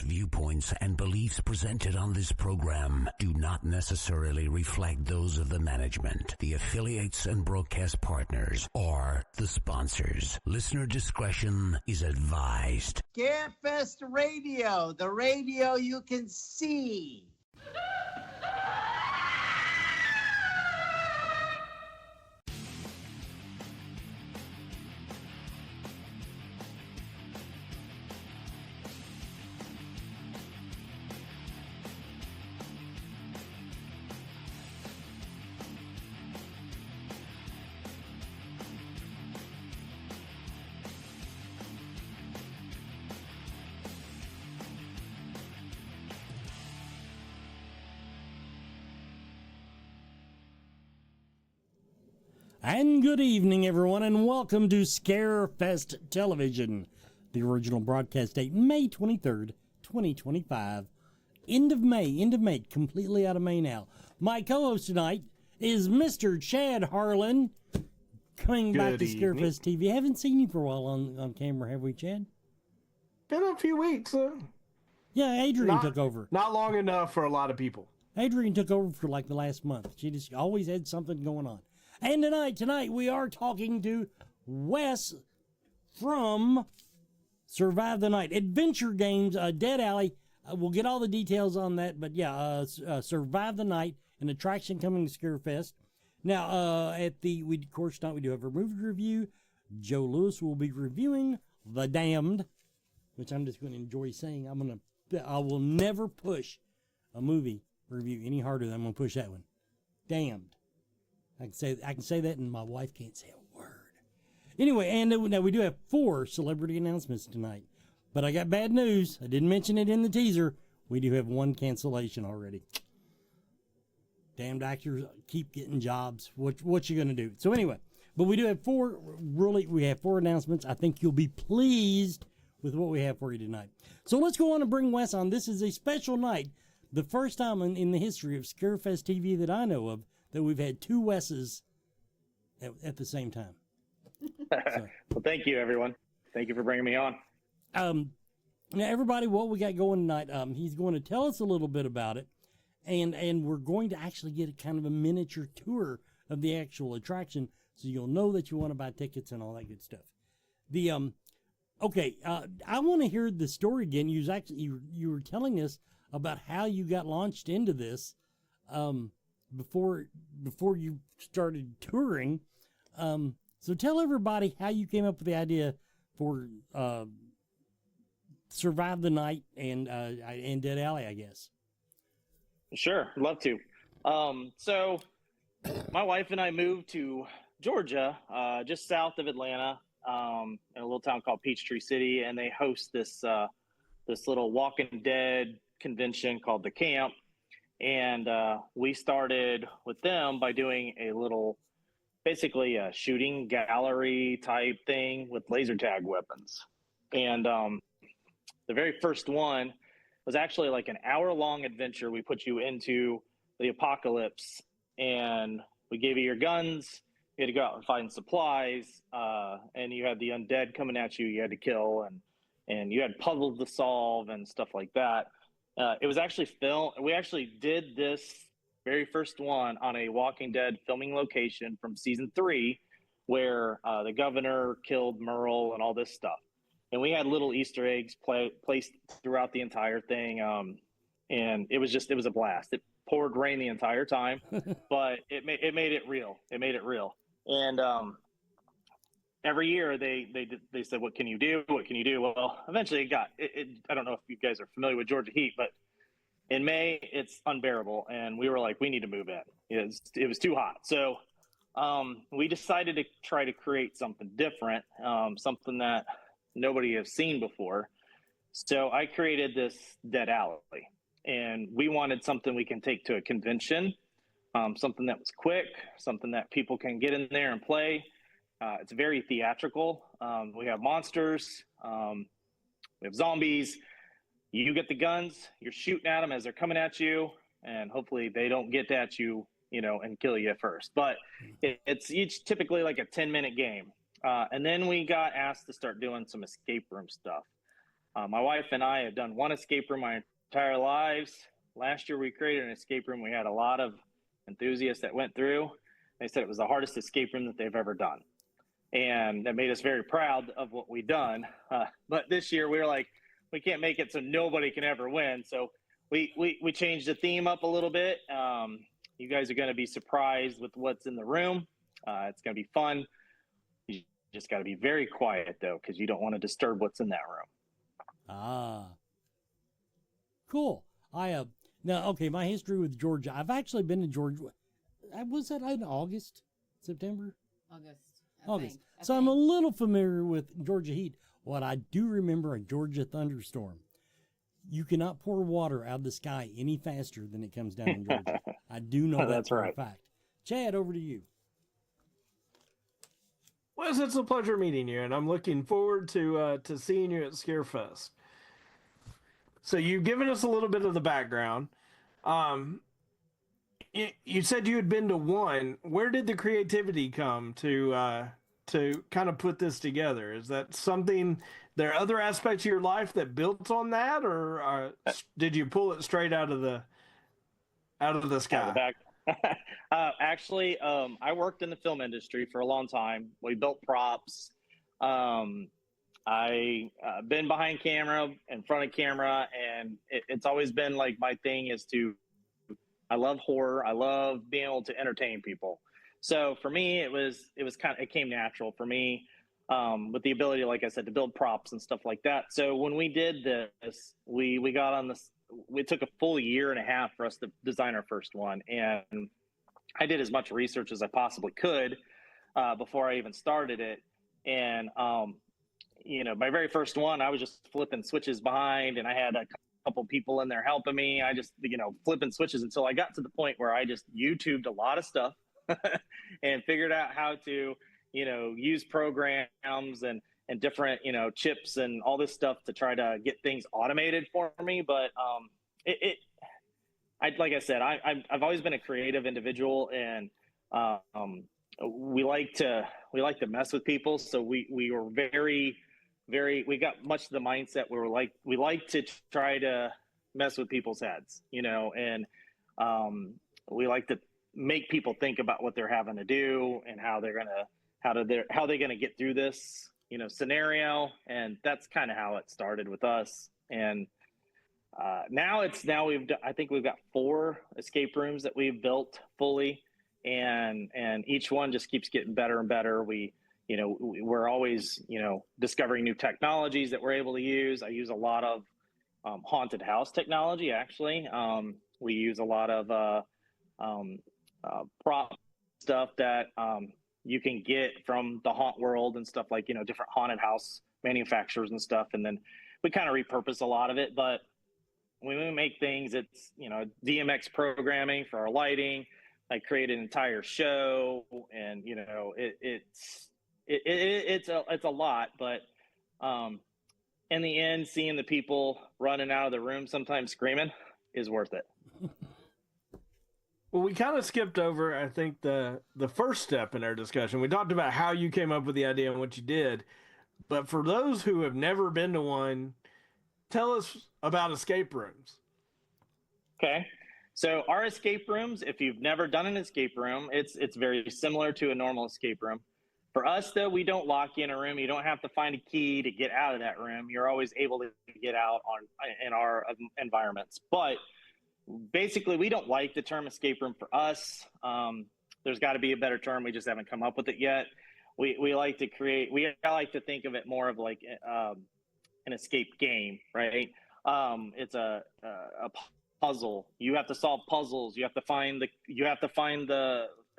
Viewpoints and beliefs presented on this program do not necessarily reflect those of the management, the affiliates and broadcast partners, or the sponsors. Listener discretion is advised. Scarefest Radio, the radio you can see. And good evening, everyone, and welcome to Scarefest Television. The original broadcast date, May 23rd, 2025. End of May, completely out of May now. My co-host tonight is Mr. Chad Harlan, coming back to Scarefest TV. Haven't seen you for a while on camera, have we, Chad? Been a few weeks. Yeah, Adrian took over. Not long enough for a lot of people. Adrian took over for like the last month. She just always had something going on. And tonight we are talking to Wes from Survive the Night. Adventure Games, Dead Alley. We'll get all the details on that. But yeah, Survive the Night, an attraction coming to Scarefest. Now, of course, tonight we do have a movie review. Joe Lewis will be reviewing The Damned, which I'm just going to enjoy saying. I will never push a movie review any harder than I'm going to push that one. Damned. I can say that, and my wife can't say a word. Anyway, and now we do have 4 celebrity announcements tonight. But I got bad news. I didn't mention it in the teaser. We do have 1 cancellation already. Damned actors keep getting jobs. What you gonna do? So anyway, but we do have 4. We have 4 announcements. I think you'll be pleased with what we have for you tonight. So let's go on and bring Wes on. This is a special night. The first time in the history of Scarefest TV that I know of that we've had 2 Wes's at the same time. So, well, thank you, everyone. Thank you for bringing me on. Now, everybody, what we got going tonight, he's going to tell us a little bit about it, and we're going to actually get a kind of a miniature tour of the actual attraction, so you'll know that you want to buy tickets and all that good stuff. I want to hear the story again. You were telling us about how you got launched into this, before you started touring. So tell everybody how you came up with the idea for Survive the Night and Dead Alley, I guess. Sure, love to. So my wife and I moved to Georgia, just south of Atlanta, in a little town called Peachtree City, and they host this little Walking Dead convention called The Camp. And we started with them by doing a little, basically a shooting gallery type thing with laser tag weapons. And the very first one was actually like an hour-long adventure. We put you into the apocalypse, and we gave you your guns. You had to go out and find supplies, and you had the undead coming at you. You had to kill, and you had puzzles to solve and stuff like that. It was actually filmed. We actually did this very first one on a Walking Dead filming location from season 3, where the governor killed Merle and all this stuff. And we had little Easter eggs placed throughout the entire thing. And it was a blast. It poured rain the entire time, but it made it real. It made it real. And every year they said, what can you do? What can you do? Well, eventually I don't know if you guys are familiar with Georgia heat, but in May it's unbearable. And we were like, we need to move in. It was too hot. So we decided to try to create something different, something that nobody has seen before. So I created this dead alley, and we wanted something we can take to a convention, something that was quick, something that people can get in there and play. It's very theatrical. We have monsters, we have zombies. You get the guns, you're shooting at them as they're coming at you, and hopefully they don't get at you, and kill you first. But it's each typically like a 10-minute game. And then we got asked to start doing some escape room stuff. My wife and I have done one escape room my entire lives. Last year we created an escape room. We had a lot of enthusiasts that went through. They said it was the hardest escape room that they've ever done. And that made us very proud of what we've done. But this year we were like, we can't make it so nobody can ever win. So we changed the theme up a little bit. You guys are going to be surprised with what's in the room. It's going to be fun. You just got to be very quiet, though, because you don't want to disturb what's in that room. Ah, cool. My history with Georgia. I've actually been to Georgia. Was that in August, September? August. So I'm a little familiar with Georgia heat. What I do remember, a Georgia thunderstorm. You cannot pour water out of the sky any faster than it comes down in Georgia. I do know That's for right. a fact. Chad, over to you. Wes, it's a pleasure meeting you, and I'm looking forward to seeing you at Scarefest. So you've given us a little bit of the background. You said you had been to one. Where did the creativity come to kind of put this together? Is that something? There are other aspects of your life that built on that, or did you pull it straight out of the sky? Actually, I worked in the film industry for a long time. We built props. I been behind camera, in front of camera, and it's always been like my thing is I love horror. I love being able to entertain people. So for me, it came natural for me, with the ability, like I said, to build props and stuff like that. So when we did this, we got on this. It took a full year and a half for us to design our first one, and I did as much research as I possibly could before I even started it. And my very first one, I was just flipping switches behind, and I had a couple people in there helping me. I just flipping switches until I got to the point where I just YouTubed a lot of stuff and figured out how to use programs and different chips and all this stuff to try to get things automated for me. But like I said, I've always been a creative individual, and we like to mess with people. So we were very, we got much the mindset where we like to try to mess with people's heads, and we like to make people think about what they're having to do and how they're gonna get through this scenario. And that's kind of how it started with us. And I think we've got 4 escape rooms that we've built fully, and each one just keeps getting better and better. We're always discovering new technologies that we're able to use. I use a lot of haunted house technology. Actually, we use a lot of prop stuff that you can get from the haunt world and stuff, like different haunted house manufacturers and stuff. And then we kind of repurpose a lot of it. But when we make things, it's DMX programming for our lighting. I create an entire show, and it's a lot. But in the end, seeing the people running out of the room, sometimes screaming, is worth it. Well, we kind of skipped over, I think, the first step in our discussion. We talked about how you came up with the idea and what you did. But for those who have never been to one, tell us about escape rooms. Okay. So our escape rooms, if you've never done an escape room, it's very similar to a normal escape room. For us, though, we don't lock you in a room. You don't have to find a key to get out of that room. You're always able to get out in our environments. But basically, we don't like the term escape room for us. There's got to be a better term. We just haven't come up with it yet. We like to I like to think of it more of like an escape game, right? It's a puzzle. You have to solve puzzles. You have to find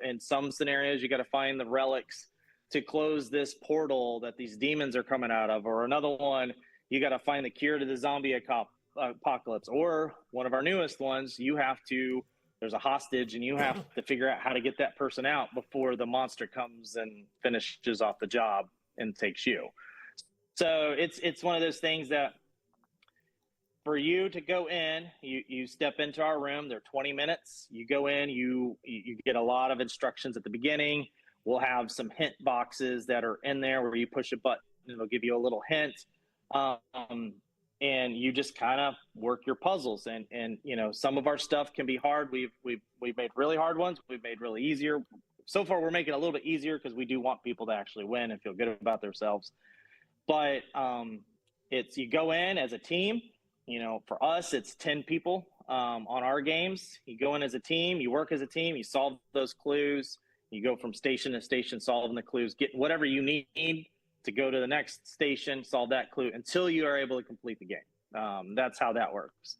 in some scenarios, you got to find the relics to close this portal that these demons are coming out of, or another one, you got to find the cure to the zombie apocalypse, or one of our newest ones, there's a hostage and you have to figure out how to get that person out before the monster comes and finishes off the job and takes you. So it's one of those things that for you to go in, you step into our room, they're 20 minutes, you go in, you get a lot of instructions at the beginning. We'll have some hint boxes that are in there where you push a button and it'll give you a little hint. And you just kind of work your puzzles. And some of our stuff can be hard. We've made really hard ones. We've made really easier. So far, we're making it a little bit easier because we do want people to actually win and feel good about themselves. But you go in as a team. For us, it's 10 people on our games. You go in as a team. You work as a team. You solve those clues. You go from station to station, solving the clues, get whatever you need to go to the next station, solve that clue until you are able to complete the game. That's how that works.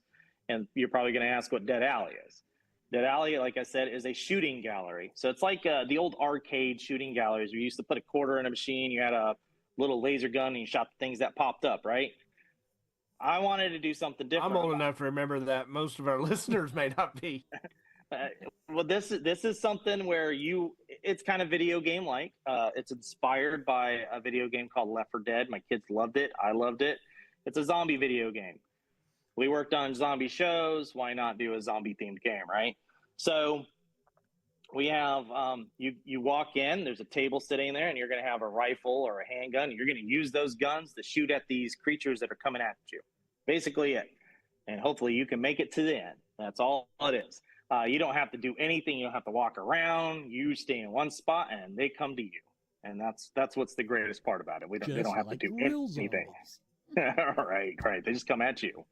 And you're probably going to ask what Dead Alley is. Dead Alley, like I said, is a shooting gallery. So it's like the old arcade shooting galleries. We used to put a quarter in a machine. You had a little laser gun and you shot the things that popped up, right? I wanted to do something different. I'm old enough to remember that. Most of our listeners may not be. Well, this is something where it's kind of video game like. It's inspired by a video game called Left 4 Dead. My kids loved it. I loved it. It's a zombie video game. We worked on zombie shows. Why not do a zombie themed game, right? So we have you walk in. There's a table sitting there, and you're going to have a rifle or a handgun. You're going to use those guns to shoot at these creatures that are coming at you. Basically it. And hopefully you can make it to the end. That's all it is. You don't have to do anything. You don't have to walk around. You stay in one spot and they come to you. And that's what's the greatest part about it. They don't have to do anything. Right. They just come at you.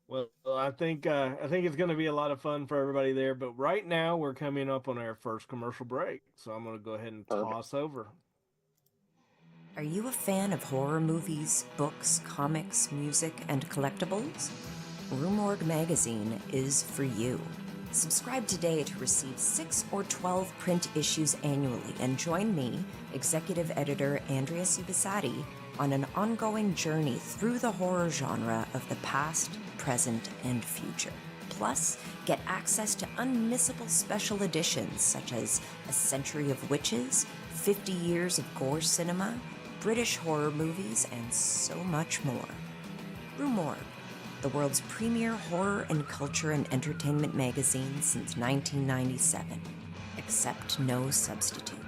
Well, I think it's going to be a lot of fun for everybody there. But right now we're coming up on our first commercial break. So I'm going to go ahead and toss over. Are you a fan of horror movies, books, comics, music, and collectibles? Room Org magazine is for you. Subscribe today to receive 6 or 12 print issues annually and join me, executive editor Andrea Subasati, on an ongoing journey through the horror genre of the past, present, and future. Plus, get access to unmissable special editions such as A Century of Witches, 50 Years of Gore Cinema, British horror movies, and so much more. Room Org, the world's premier horror and culture and entertainment magazine since 1997. Accept no substitute.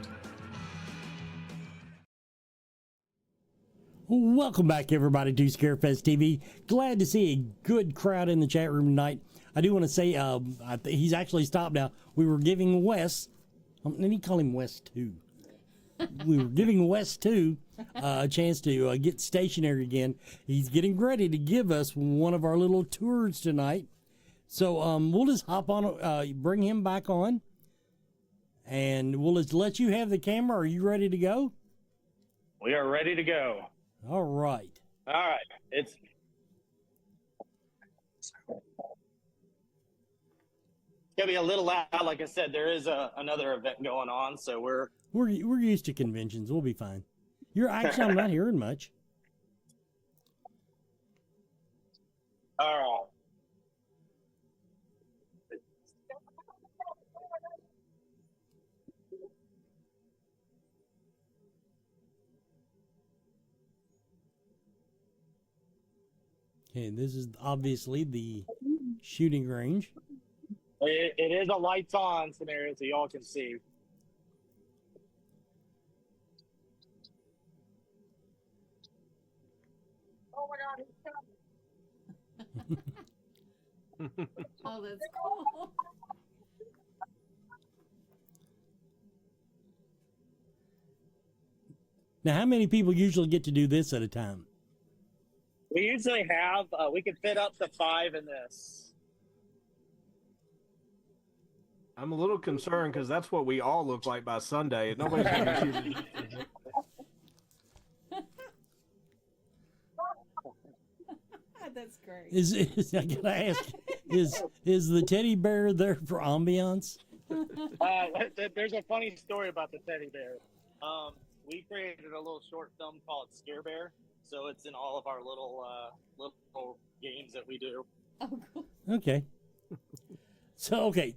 Welcome back, everybody, to Scarefest TV. Glad to see a good crowd in the chat room tonight. I do want to say he's actually stopped now. We were giving Wes, let me call him Wes 2. We were giving Wes 2 a chance to get stationary again. He's getting ready to give us one of our little tours tonight. So we'll just hop on, bring him back on, and we'll just let you have the camera. Are you ready to go? We are ready to go. All right. All right. It's gonna be a little loud. Like I said, there is another event going on, so we're used to conventions. We'll be fine. I'm not hearing much. All right. Okay, this is obviously the shooting range. It is a lights on scenario, so y'all can see. Oh my God! Oh, that's cool. Now, how many people usually get to do this at a time? We usually have, we can fit up to 5 in this. I'm a little concerned because that's what we all look like by Sunday. Nobody's going to choose. That's great. I gotta ask, is the teddy bear there for ambiance? There's a funny story about the teddy bear. We created a little short film called Scarebear, so it's in all of our little games that we do. Oh, cool. Okay. So okay.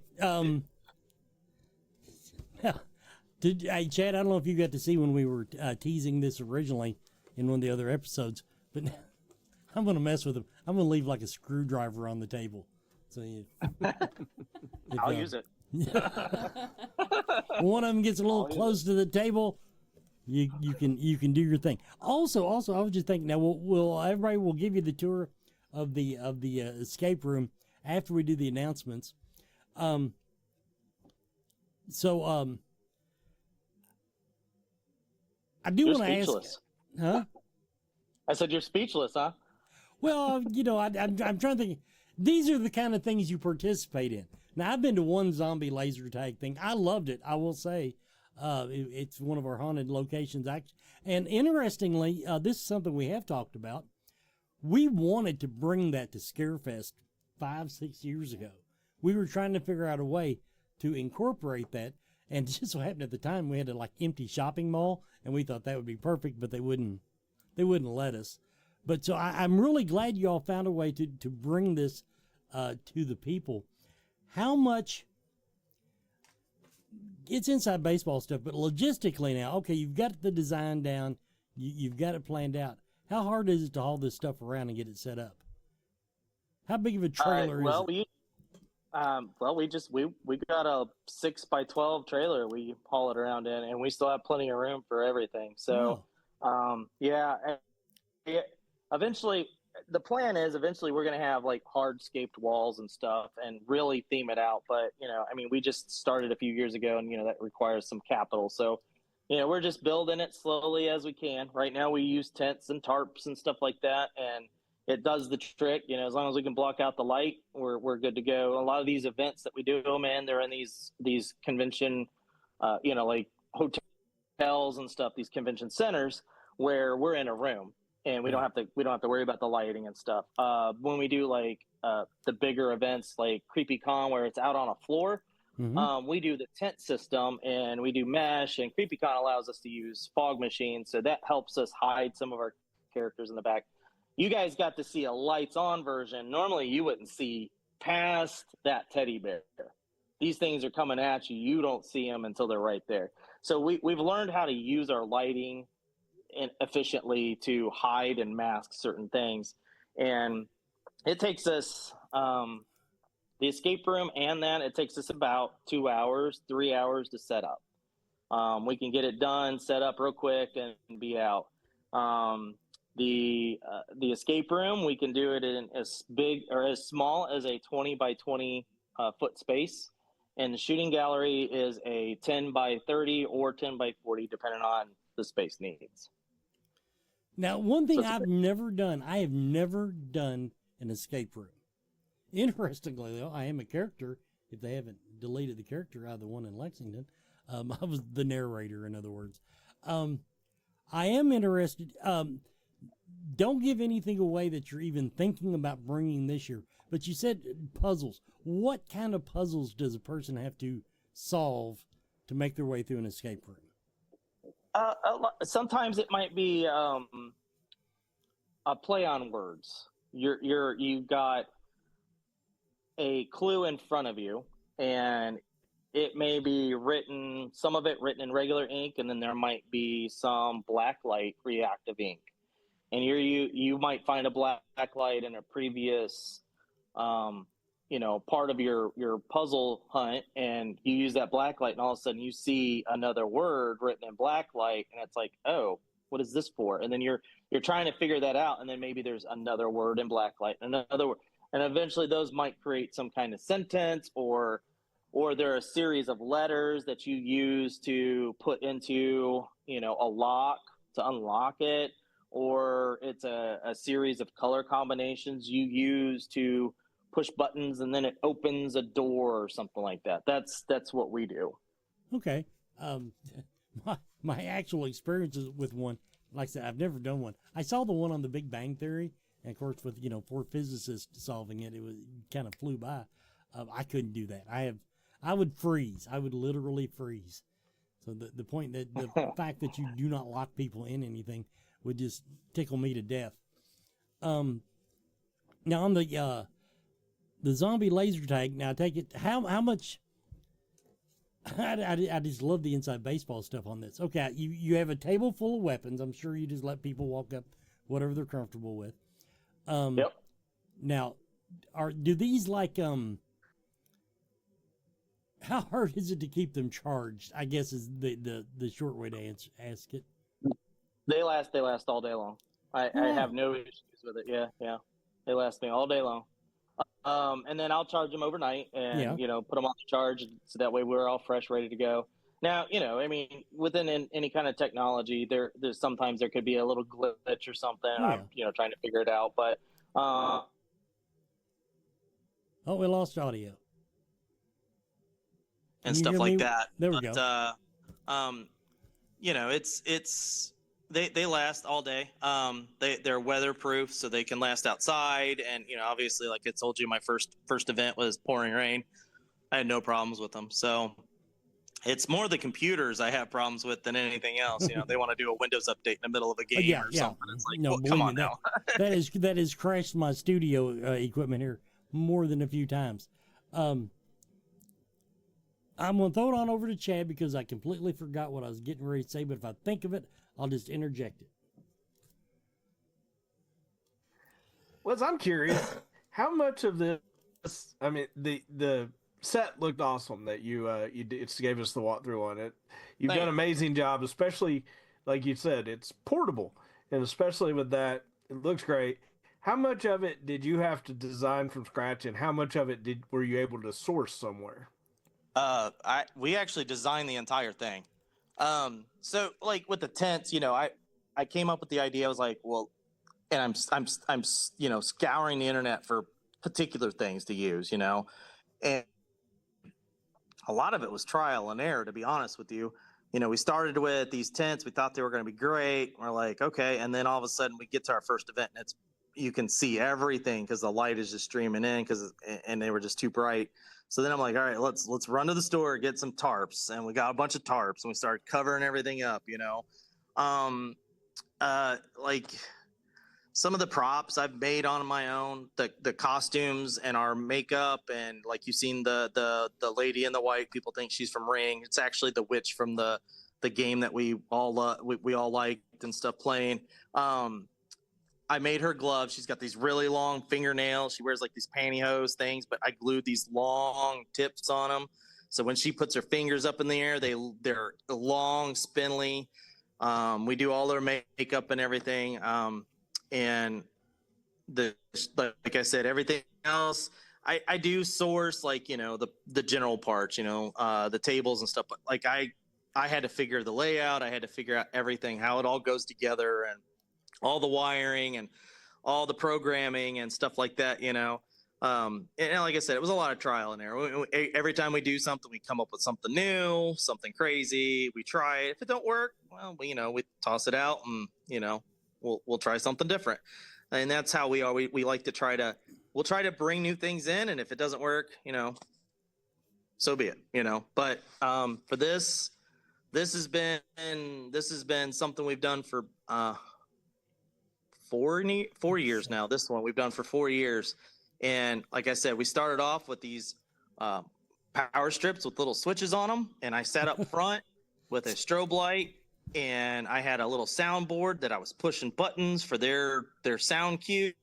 Hey, Chad, I don't know if you got to see when we were teasing this originally in one of the other episodes, but I'm going to mess with him. I'm going to leave like a screwdriver on the table. So I'll use it. One of them gets a little close to the table. You can do your thing. Also, I was just thinking. Now, everybody will give you the tour of the escape room after we do the announcements. I do want to ask. Huh? I said you're speechless, huh? Well, I'm trying to think. These are the kind of things you participate in. Now, I've been to one zombie laser tag thing. I loved it. I will say, it's one of our haunted locations. And interestingly, this is something we have talked about. We wanted to bring that to Scarefest 5-6 years ago. We were trying to figure out a way to incorporate that. And just so happened at the time we had a empty shopping mall, and we thought that would be perfect, but they wouldn't let us. But so I'm really glad you all found a way to bring this to the people. How much, it's inside baseball stuff, but logistically now, okay, you've got the design down, you've got it planned out. How hard is it to haul this stuff around and get it set up? How big of a trailer is it? We got a 6x12 trailer we haul it around in, and we still have plenty of room for everything. So, eventually, the plan is we're going to have hardscaped walls and stuff and really theme it out. But, we just started a few years ago, and, that requires some capital. So, we're just building it slowly as we can. Right now we use tents and tarps and stuff like that. And it does the trick. As long as we can block out the light, we're good to go. A lot of these events that we do them in, they're in these convention, like hotels and stuff, these convention centers where we're in a room. And we don't have to worry about the lighting and stuff. When we do the bigger events like Creepy Con, where it's out on a floor, we do the tent system and we do mesh. And Creepy Con allows us to use fog machines, so that helps us hide some of our characters in the back. You guys got to see a lights on version. Normally, you wouldn't see past that teddy bear. These things are coming at you. You don't see them until they're right there. So we've learned how to use our lighting efficiently to hide and mask certain things, and it takes us the escape room and then it takes us about 2 hours 3 hours to set up. We can get it done, set up real quick, and be out. The escape room, we can do it in as big or as small as a 20 by 20 foot space, and the shooting gallery is a 10 by 30 or 10 by 40 depending on the space needs. Now, one thing I have never done an escape room. Interestingly, though, I am a character, if they haven't deleted the character out of the one in Lexington. I was the narrator, in other words. I am interested. Don't give anything away that you're even thinking about bringing this year. But you said puzzles. What kind of puzzles does a person have to solve to make their way through an escape room? Sometimes it might be a play on words. You've got a clue in front of you, and it may be written, some of it written in regular ink, and then there might be some black light reactive ink. And you might find a black light in a previous part of your puzzle hunt, and you use that black light, and all of a sudden you see another word written in black light, and it's like, oh, what is this for? And then you're trying to figure that out, and then maybe there's another word in black light, and another word. and eventually those might create some kind of sentence, or they're a series of letters that you use to put into, you know, a lock to unlock it, or it's a series of color combinations you use to push buttons and then it opens a door or something like that. That's what we do. Okay. My actual experiences with one, like I said, I've never done one. I saw the one on the Big Bang Theory, and of course, with, you know, 4 physicists solving it, it was kind of flew by. I couldn't do that. I would freeze. I would literally freeze. So the point that the fact that you do not lock people in anything would just tickle me to death. Now on the zombie laser tag. Now take it. How much? I just love the inside baseball stuff on this. Okay, you have a table full of weapons. I'm sure you just let people walk up whatever they're comfortable with. Yep. Now, do these like how hard is it to keep them charged? I guess is the short way to ask it. They last all day long. I have no issues with it. Yeah. They last me all day long. And then I'll charge them overnight and, you know, put them on the charge so that way we're all fresh, ready to go. Now, you know, I mean, within any kind of technology, there's sometimes there could be a little glitch or something. Yeah. I'm, you know, trying to figure it out, but oh, we lost audio and stuff like that. There we go. You know, they last all day. They're weatherproof, so they can last outside. And, you know, obviously, like I told you, my first event was pouring rain. I had no problems with them. So it's more the computers I have problems with than anything else. You know, they want to do a Windows update in the middle of a game or something. It's like, well, come on now. that has crashed my studio equipment here more than a few times. I'm going to throw it on over to Chad because I completely forgot what I was getting ready to say, but if I think of it, I'll just interject it. Well, I'm curious, how much of this, I mean, the set looked awesome that you gave us the walkthrough on it. You've done an amazing job, especially, like you said, it's portable. And especially with that, it looks great. How much of it did you have to design from scratch, and how much of it were you able to source somewhere? We actually designed the entire thing. So like with the tents, you know, I came up with the idea. I was like, well, and I'm you know, scouring the internet for particular things to use, you know, and a lot of it was trial and error, to be honest with you. You know, we started with these tents. We thought they were going to be great. We're like, okay. And then all of a sudden we get to our first event and you can see everything because the light is just streaming in and they were just too bright. So then I'm like, all right, let's run to the store, get some tarps. And we got a bunch of tarps and we started covering everything up, you know. Like some of the props I've made on my own, the costumes and our makeup, and like you've seen the lady in the white, people think she's from Ring. It's actually the witch from the game that we all liked and stuff playing. I made her gloves. She's got these really long fingernails. She wears like these pantyhose things, but I glued these long tips on them. So when she puts her fingers up in the air, they're long, spindly. We do all their makeup and everything. And like I said, everything else, I do source, like, you know, the general parts, you know, the tables and stuff. But like I had to figure the layout. I had to figure out everything, how it all goes together, and all the wiring and all the programming and stuff like that, you know. And like I said, it was a lot of trial and error. Every time we do something, we come up with something new, something crazy. We try it. If it don't work, well, you know, we toss it out and, you know, we'll try something different. And that's how we are. We like to we'll try to bring new things in. And if it doesn't work, you know, so be it, you know. But for this has been something we've done for 4 years now. This one we've done for 4 years. And like I said, we started off with these power strips with little switches on them. And I sat up front with a strobe light, and I had a little soundboard that I was pushing buttons for their sound cues.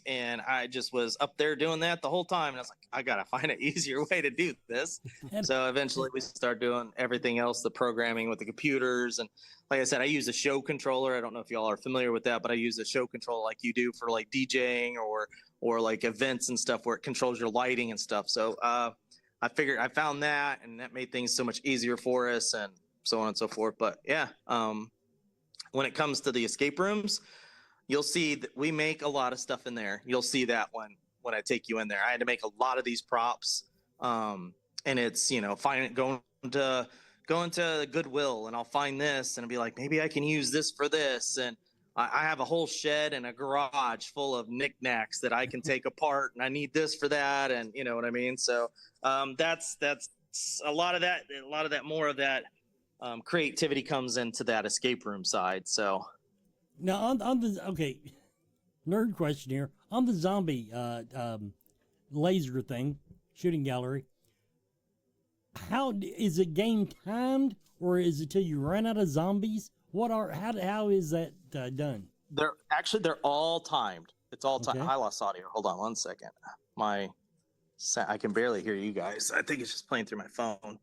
and I just was up there doing that the whole time. And I was like, I got to find an easier way to do this. So eventually we start doing everything else, the programming with the computers. And like I said, I use a show controller. I don't know if y'all are familiar with that, but I use a show controller like you do for like DJing or like events and stuff where it controls your lighting and stuff. So I found that, and that made things so much easier for us and so on and so forth. But yeah, when it comes to the escape rooms, you'll see that we make a lot of stuff in there. You'll see that when I take you in there. I had to make a lot of these props, and it's going to Goodwill, and I'll find this and I'll be like, maybe I can use this for this. And I have a whole shed and a garage full of knickknacks that I can take apart, and I need this for that, and you know what I mean. So that's a lot of that. More of that creativity comes into that escape room side. So now on the nerd question here on the zombie laser thing, shooting gallery. How is it game timed, or is it till you run out of zombies? How is that done? They're all timed. It's all timed. Okay. I lost audio. Hold on 1 second. I can barely hear you guys. I think it's just playing through my phone. Let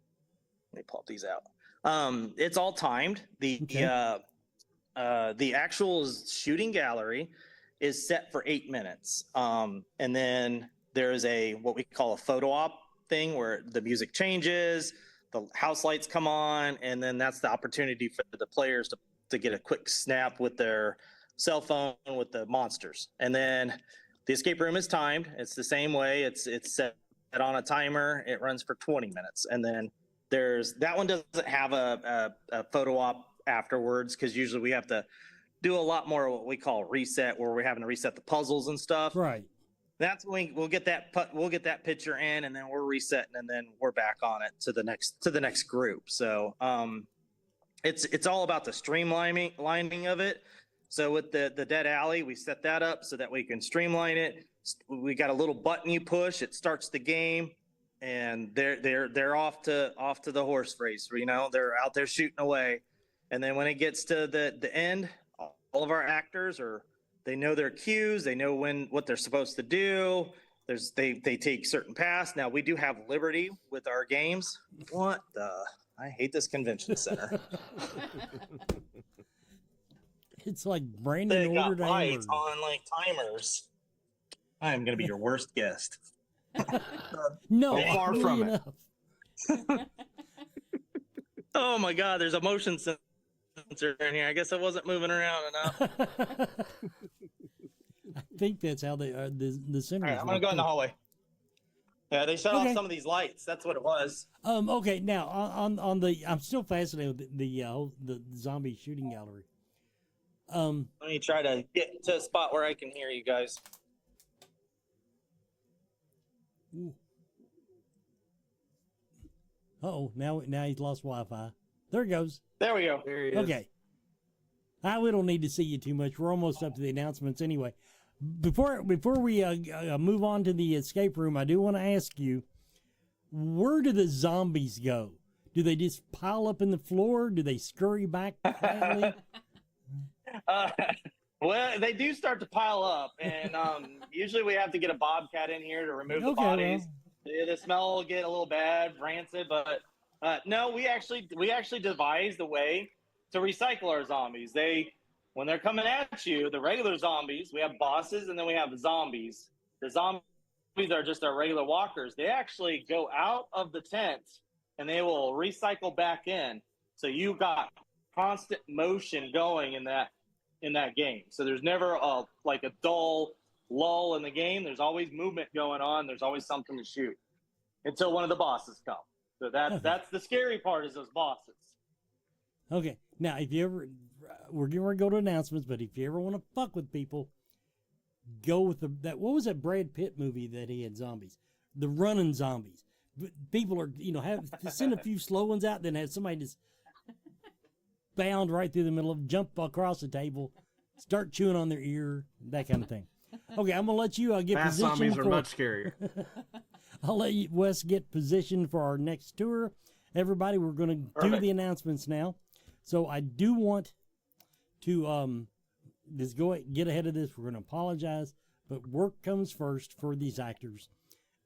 me pull these out. It's all timed. The actual shooting gallery is set for 8 minutes. And then there's what we call a photo op thing where the music changes, the house lights come on, and then that's the opportunity for the players to get a quick snap with their cell phone with the monsters. And then the escape room is timed. It's the same way. It's set on a timer. It runs for 20 minutes. And then that one doesn't have a photo op afterwards, because usually we have to do a lot more of what we call reset, where we're having to reset the puzzles and stuff. Right. That's when we'll get that picture in, and then we're resetting, and then we're back on it to the next group. So it's all about the streamlining of it. So with the dead alley, we set that up so that we can streamline it. We got a little button you push, it starts the game, and they're off to the horse race. You know, they're out there shooting away, and then when it gets to the end, all of our actors they know their cues. They know what they're supposed to do. They take certain paths. Now we do have liberty with our games. I hate this convention center. It's like Brandon They got ordered lights hamburger. on like timers. I am going to be your worst guest. No, Far from it. enough. Oh my God, there's a motion sensor in here. I guess I wasn't moving around enough. I think that's how they are. The center. All right, I'm going to go in the hallway. Yeah, they shut off some of these lights. That's what it was. Okay, now on the, I'm still fascinated with the zombie shooting gallery. Let me try to get to a spot where I can hear you guys. Uh-oh, now he's lost Wi-Fi. There it goes. There we go. There he is. Okay. We don't need to see you too much. We're almost up to the announcements anyway. Before we move on to the escape room, I do want to ask you, where do the zombies go? Do they just pile up in the floor? Do they scurry back quietly? Well, they do start to pile up, and usually we have to get a bobcat in here to remove the bodies. Well. The smell will get a little bad, rancid, but no, we actually devised a way to recycle our zombies. When they're coming at you, the regular zombies, we have bosses, and then we have zombies. The zombies are just our regular walkers. They actually go out of the tent, and they will recycle back in. So you got constant motion going in that game. So there's never a dull lull in the game. There's always movement going on. There's always something to shoot until one of the bosses come. So that's the scary part, is those bosses. Okay. Now, if you ever, we're going to go to announcements, but if you ever want to fuck with people, go with what was that Brad Pitt movie that he had zombies? The running zombies. People are, have to send a few slow ones out, then have somebody just bound right through the middle of, jump across the table, start chewing on their ear, that kind of thing. Okay, I'm going to let you get Fast positioned. zombies are much scarier. I'll let Wes get positioned for our next tour. Everybody, we're going to do the announcements now. So I do want to just get ahead of this. We're going to apologize but work comes first for these actors.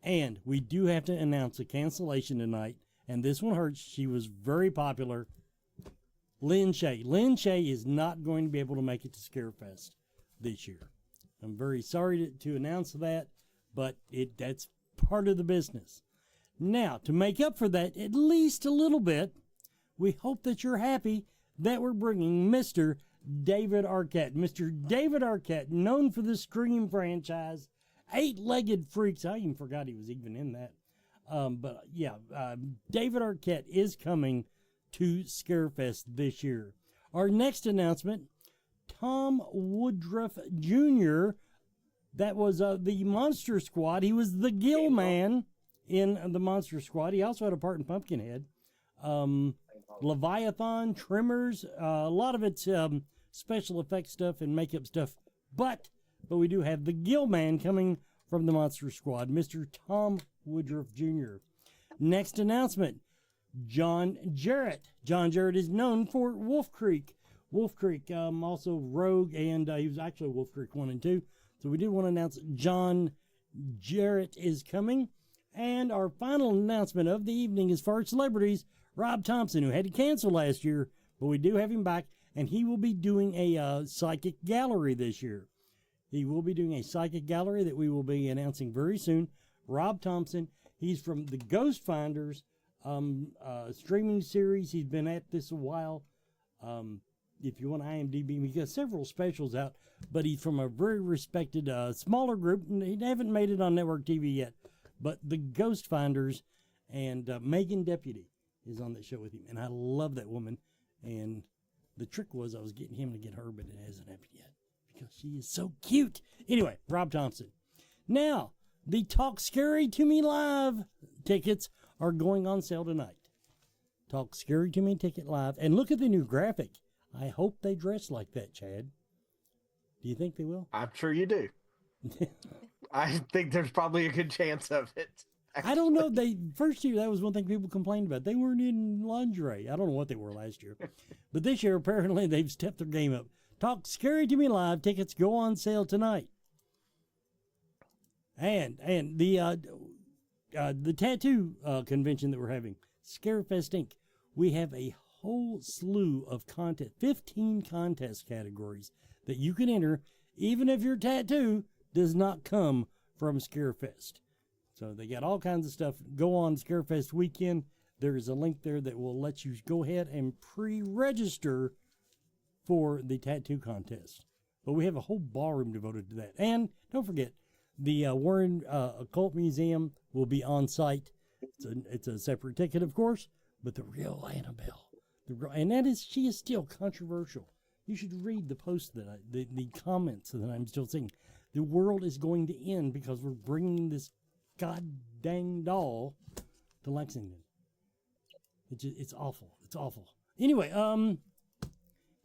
And we do have to announce a cancellation tonight, and this one hurts. She was very popular. Lynn Shay. Lynn Shay is not going to be able to make it to Scarefest this year. I'm very sorry to announce that, but that's part of the business. Now, to make up for that, at least a little bit, we hope that you're happy that we're bringing Mr. David Arquette. Mr. David Arquette, known for the Scream franchise, Eight-Legged Freaks. I even forgot he was even in that. David Arquette is coming to Scarefest this year. Our next announcement, Tom Woodruff Jr., that was the Monster Squad. He was the Gill Man in the Monster Squad. He also had a part in Pumpkinhead. Leviathan, Tremors, a lot of it's special effects stuff and makeup stuff. But we do have the Gill Man coming from the Monster Squad, Mr. Tom Woodruff Jr. Next announcement, John Jarrett. John Jarrett is known for Wolf Creek. Wolf Creek, also Rogue, and he was actually Wolf Creek 1 and 2. So we did want to announce John Jarrett is coming. And our final announcement of the evening is for our celebrities, Rob Thompson, who had to cancel last year, but we do have him back, and he will be doing a psychic gallery this year. He will be doing a psychic gallery that we will be announcing very soon. Rob Thompson, he's from the Ghost Finders streaming series. He's been at this a while. If you want IMDb, he's got several specials out, but he's from a very respected smaller group. He haven't made it on network TV yet, but the Ghost Finders, and Megan Deputy is on that show with him, and I love that woman. And the trick was I was getting him to get her, but it hasn't happened yet because she is so cute. Anyway, Rob Thompson. Now, the Talk Scary to Me Live tickets are going on sale tonight. Talk Scary to Me ticket live, and look at the new graphic. I hope they dress like that, Chad. Do you think they will? I'm sure you do. I think there's probably a good chance of it. Actually. I don't know. First year, that was one thing people complained about. They weren't in lingerie. I don't know what they were last year. But this year, apparently, they've stepped their game up. Talk Scary to Me Live tickets go on sale tonight. And the tattoo convention that we're having, Scarefest Inc., we have a whole slew of content, 15 contest categories that you can enter, even if your tattoo does not come from Scarefest. So they got all kinds of stuff. Go on Scarefest weekend. There is a link there that will let you go ahead and pre-register for the tattoo contest. But we have a whole ballroom devoted to that. And don't forget, the Warren Occult Museum will be on site. It's a separate ticket, of course, but the real Annabelle. She is still controversial. You should read the posts the comments that I'm still seeing. The world is going to end because we're bringing this god dang doll to Lexington. It's awful. It's awful. Anyway,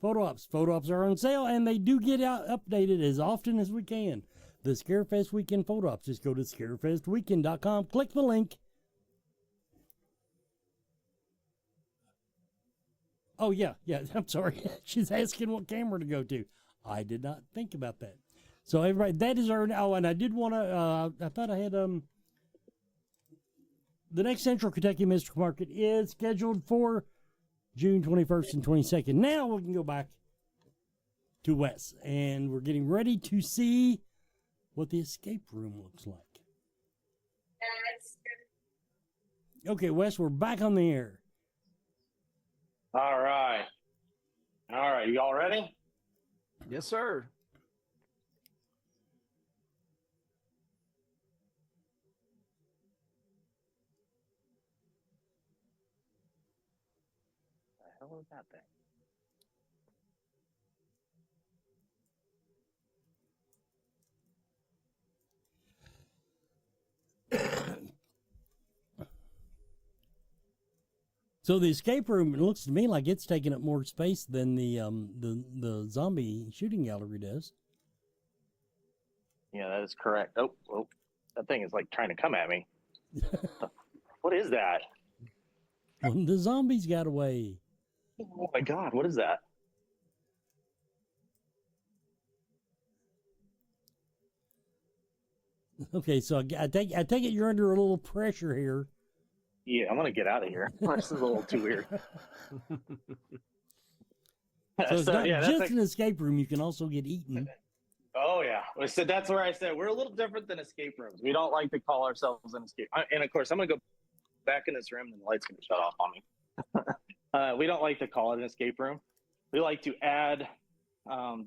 photo ops. Photo ops are on sale, and they do get updated as often as we can. The Scarefest Weekend photo ops. Just go to scarefestweekend.com, click the link. Oh, yeah, I'm sorry. She's asking what camera to go to. I did not think about that. So, everybody, that is our... Oh, and I did want to... I thought I had... The next Central Kentucky Mystery Market is scheduled for June 21st and 22nd. Now we can go back to Wes. And we're getting ready to see what the escape room looks like. Okay, Wes, we're back on the air. All right. You all ready? Yes, sir. The hell is that thing? So the escape room, it looks to me like it's taking up more space than the zombie shooting gallery does. Yeah, that is correct. Oh, that thing is like trying to come at me. What is that? When the zombies got away. Oh my God, what is that? Okay, so I take it you're under a little pressure here. Yeah, I'm gonna get out of here. This is a little too weird. So it's not yeah, just an escape room. You can also get eaten. Oh yeah. So that's where I said we're a little different than escape rooms. We don't like to call ourselves an escape. And of course, I'm gonna go back in this room, and the light's gonna shut off on me. We don't like to call it an escape room. We like to add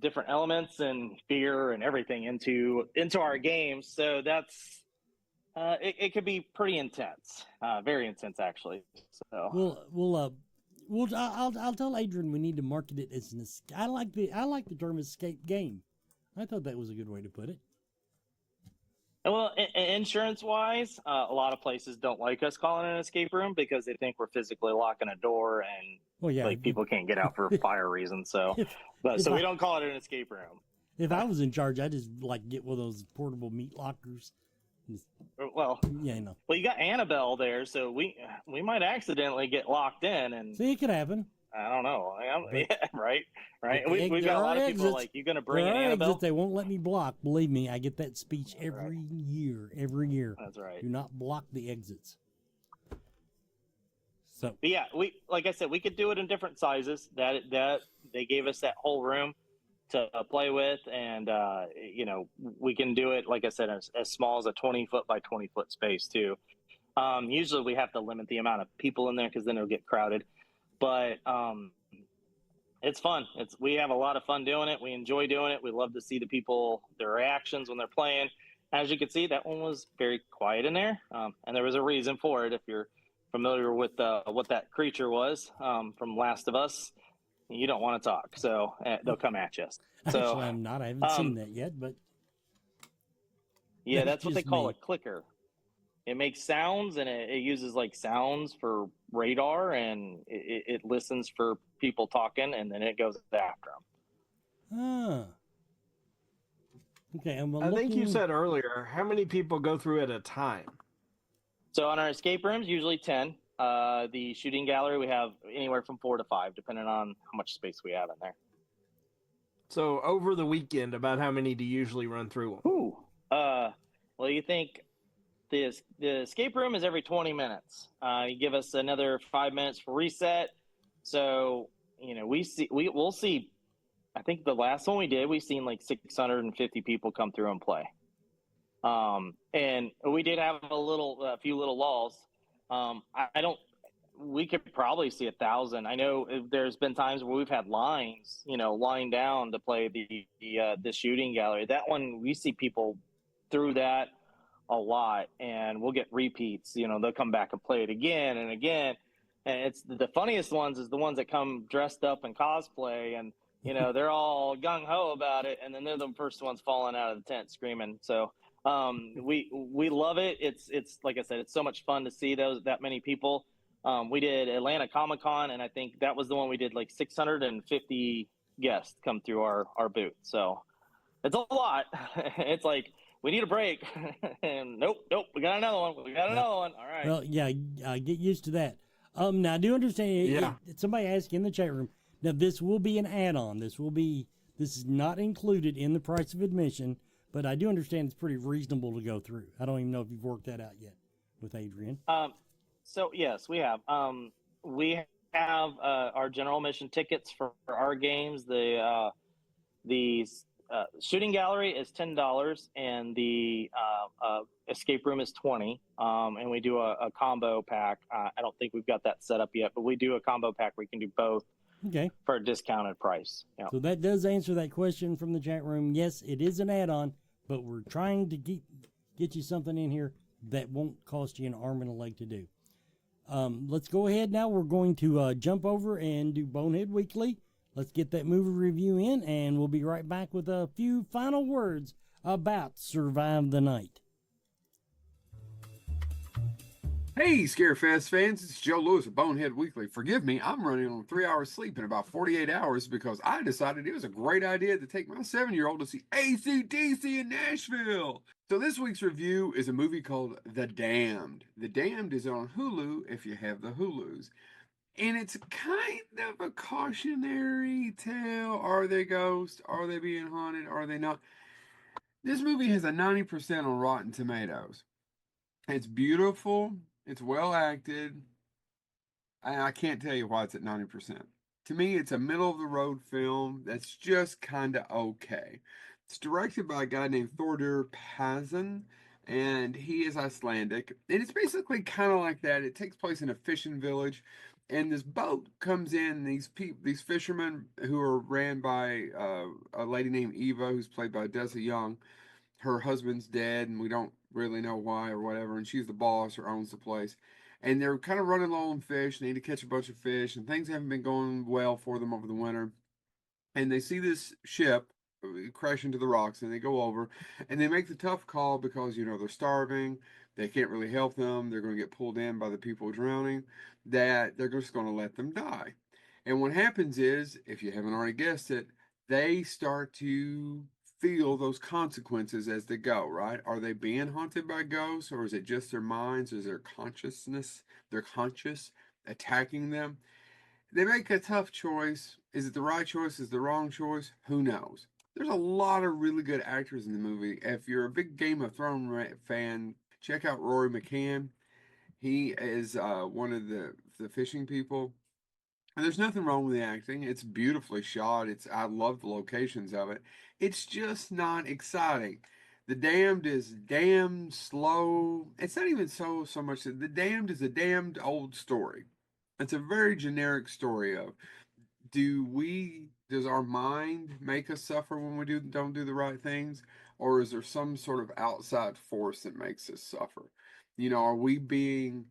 different elements and fear and everything into our games. So that's it could be pretty intense, very intense actually. So I'll tell Adrian we need to market it as an escape. I like the term escape game. I thought that was a good way to put it. Well, insurance wise, a lot of places don't like us calling it an escape room because they think we're physically locking a door and like people can't get out for fire reasons. So, we don't call it an escape room. If I was in charge, I'd just like get one of those portable meat lockers. Well, yeah, I know. Well, you got Annabelle there, so we might accidentally get locked in, and see, it could happen. I don't know. Yeah, right. We've got a lot of people like, you gonna bring an Annabelle? Exits they won't let me block. Believe me, I get that speech every year. Every year. That's right. Do not block the exits. So, but yeah, like I said, we could do it in different sizes. That they gave us that whole room to play with, and we can do it, like I said, as small as a 20-foot by 20-foot space too. Usually we have to limit the amount of people in there because then it'll get crowded. But it's fun. We have a lot of fun doing it. We enjoy doing it. We love to see their reactions when they're playing. As you can see, that one was very quiet in there, and there was a reason for it. If you're familiar with what that creature was from Last of Us, you don't want to talk, so they'll come at you. So, actually, I'm not. I haven't seen that yet, but yeah, that's what they call a clicker. It makes sounds, and it uses like sounds for radar, and it listens for people talking, and then it goes after them. Ah. Okay, I think you said earlier, how many people go through at a time? So on our escape rooms, usually 10. The shooting gallery, we have anywhere from 4 to 5, depending on how much space we have in there. So over the weekend, about how many do you usually run through them? Ooh. Well, you think the escape room is every 20 minutes. You give us another 5 minutes for reset. So, we'll see. I think the last one we did, we've seen like 650 people come through and play. And we did have a few little lulls. We could probably see 1,000. I know there's been times where we've had lines, lined down to play the shooting gallery. That one, we see people through that a lot, and we'll get repeats. They'll come back and play it again and again. And it's the funniest ones is the ones that come dressed up in cosplay, and they're all gung ho about it, and then they're the first ones falling out of the tent screaming. So we love it. It's like I said, it's so much fun to see that many people. We did Atlanta Comic-Con, and I think that was the one we did like 650 guests come through our booth. So it's a lot. It's like, we need a break. And nope, we got another one. All right. Well, yeah, get used to that. Now I do understand. Somebody asked in the chat room. Now this will be an add-on. This is not included in the price of admission, but I do understand it's pretty reasonable to go through. I don't even know if you've worked that out yet with Adrian. So yes, we have. We have our general admission tickets for our games. The shooting gallery is $10, and the escape room is $20. And we do a combo pack. I don't think we've got that set up yet, but we do a combo pack where you can do both. Okay. For a discounted price. Yeah. So that does answer that question from the chat room. Yes, it is an add-on, but we're trying to get you something in here that won't cost you an arm and a leg to do. Let's go ahead now. We're going to jump over and do Bonehead Weekly. Let's get that movie review in, and we'll be right back with a few final words about Survive the Night. Hey, Scarefest fans, it's Joe Lewis of Bonehead Weekly. Forgive me, I'm running on 3 hours sleep in about 48 hours because I decided it was a great idea to take my 7-year-old to see AC/DC in Nashville. So this week's review is a movie called The Damned. The Damned is on Hulu if you have the Hulus. And it's kind of a cautionary tale. Are they ghosts? Are they being haunted? Are they not? This movie has a 90% on Rotten Tomatoes. It's beautiful. It's well acted. I can't tell you why it's at 90%. To me, it's a middle of the road film that's just kind of okay. It's directed by a guy named Thordur Pazan, and he is Icelandic. And it's basically kind of like that. It takes place in a fishing village, and this boat comes in. These fishermen who are ran by a lady named Eva, who's played by Desi Young. Her husband's dead, and we don't really know why or whatever. And she's the boss or owns the place, and they're kind of running low on fish. They need to catch a bunch of fish, and things haven't been going well for them over the winter. And they see this ship crash into the rocks, and they go over, and they make the tough call because they're starving. They can't really help them. They're going to get pulled in by the people drowning. That they're just going to let them die. And what happens is, if you haven't already guessed it, they start to feel those consequences as they go, right? Are they being haunted by ghosts, or is it just their minds? Is their consciousness, their conscious attacking them? They make a tough choice. Is it the right choice? Is it the wrong choice? Who knows? There's a lot of really good actors in the movie. If you're a big Game of Thrones fan, check out Rory McCann. He is one of the fishing people. And there's nothing wrong with the acting. It's beautifully shot. I love the locations of it. It's just not exciting. The Damned is damn slow. It's not even so much that The Damned is a damned old story. It's a very generic story of does our mind make us suffer when we don't do the right things, or is there some sort of outside force that makes us suffer? Are we being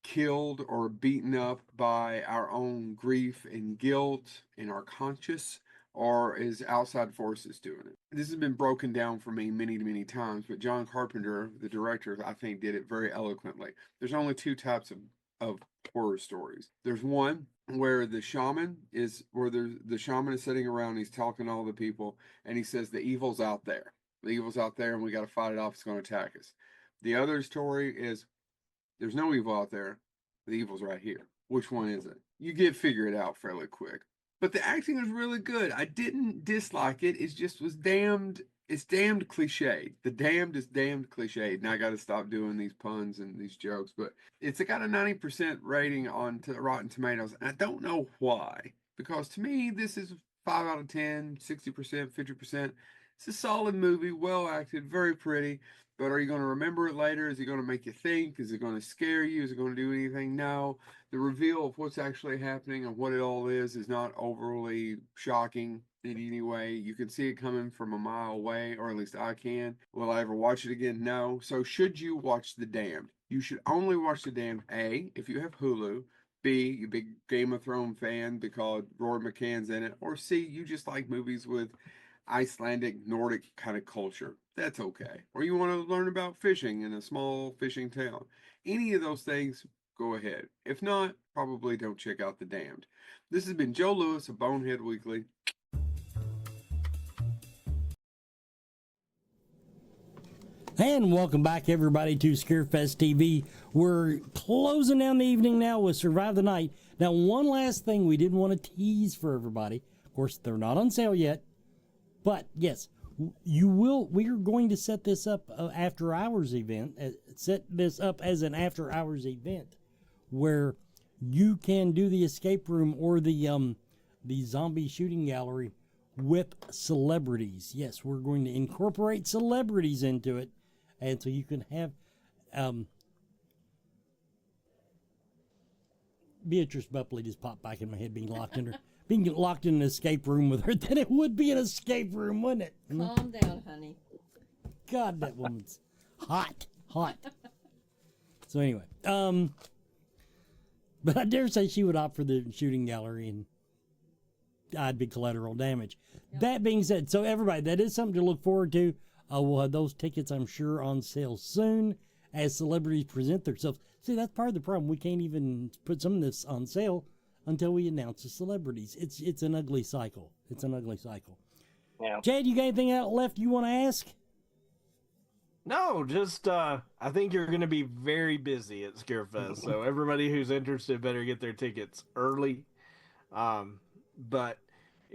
killed or beaten up by our own grief and guilt in our conscious, or is outside forces doing it? This has been broken down for me many, many times, but John Carpenter, the director, I think did it very eloquently. There's only two types of horror stories. There's one where the shaman is sitting around and he's talking to all the people, and he says the evil's out there. The evil's out there and we got to fight it off. It's going to attack us. The other story is there's no evil out there. The evil's right here. Which one is it? You get figure it out fairly quick. But the acting was really good. I didn't dislike it. It just was it's damned cliched. The Damned is damned cliched. And I got to stop doing these puns and these jokes. But it's got a 90% rating on Rotten Tomatoes. And I don't know why. Because to me, this is 5 out of 10, 60%, 50%. It's a solid movie, well acted, very pretty. But are you going to remember it later? Is it going to make you think? Is it going to scare you? Is it going to do anything? No. The reveal of what's actually happening and what it all is not overly shocking in any way. You can see it coming from a mile away, or at least I can. Will I ever watch it again? No. So should you watch The Damned? You should only watch The Damned, A, if you have Hulu. B, you big Game of Thrones fan because Rory McCann's in it. Or C, you just like movies with Icelandic, Nordic kind of culture. That's okay. Or you want to learn about fishing in a small fishing town. Any of those things, go ahead. If not, probably don't check out The Damned. This has been Joe Lewis of Bonehead Weekly. And welcome back, everybody, to Scarefest TV. We're closing down the evening now with Survive the Night. Now, one last thing we didn't want to tease for everybody. Of course, they're not on sale yet. But yes, we are going to set this up after hours event. Set this up as an after hours event where you can do the escape room or the zombie shooting gallery with celebrities. Yes, we're going to incorporate celebrities into it, and so you can have Beatrice Bupley just popped back in my head, being locked in an escape room with her. Then it would be an escape room, wouldn't it? Calm down, honey. God, that woman's hot. So anyway, but I dare say she would opt for the shooting gallery, and I'd be collateral damage. Yep. That being said, so everybody, that is something to look forward to. We'll have those tickets, I'm sure, on sale soon as celebrities present themselves. See, that's part of the problem. We can't even put some of this on sale until we announce the celebrities. It's an ugly cycle. Yeah. Chad, you got anything out left you want to ask? No, just I think you're going to be very busy at Scarefest, so everybody who's interested better get their tickets early. But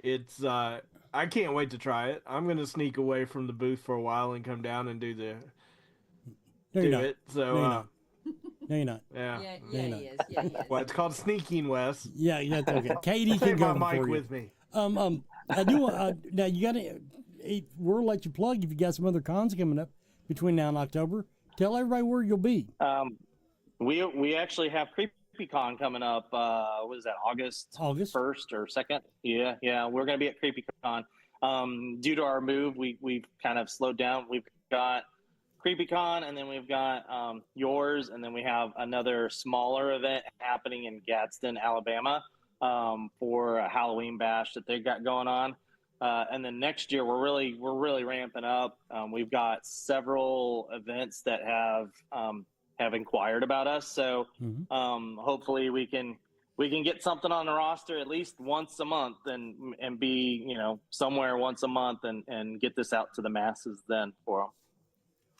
it's I can't wait to try it. I'm gonna sneak away from the booth for a while and come down and do it. So no, you're not. No, you're not. yeah. Yeah, No, yeah, you're he is. Yeah, he is. Well, it's called sneaking, Wes. Yeah, okay. Katie can Take go my mic for you. with me. I do. Now you got to. We'll let you plug if you got some other cons coming up between now and October. Tell everybody where you'll be. We actually have CreepyCon coming up. What is that? August 1st or 2nd? Yeah. We're going to be at CreepyCon. Due to our move, we've kind of slowed down. We've got CreepyCon, and then we've got yours, and then we have another smaller event happening in Gadsden, Alabama, for a Halloween bash that they've got going on. And then next year we're really ramping up. We've got several events that have inquired about us, so hopefully we can get something on the roster at least once a month and be somewhere once a month and get this out to the masses then for them.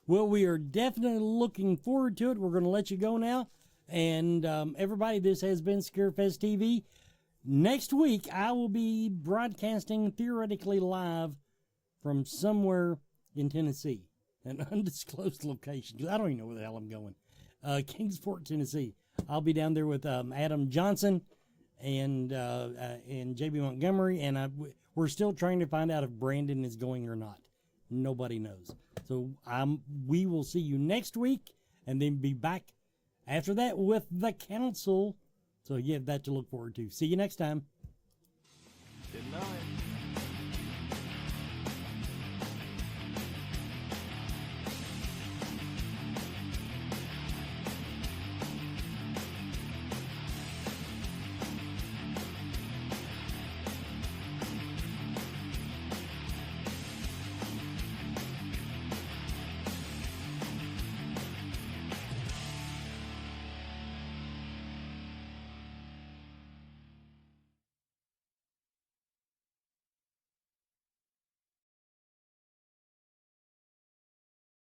Well, we are definitely looking forward to it. We're going to let you go now. And everybody, this has been Scarefest TV. Next week, I will be broadcasting theoretically live from somewhere in Tennessee, an undisclosed location, because I don't even know where the hell I'm going. Kingsport, Tennessee. I'll be down there with Adam Johnson and J.B. Montgomery, and we're still trying to find out if Brandon is going or not. Nobody knows. So we will see you next week, and then be back after that with the council. So you have that to look forward to. See you next time. Good night.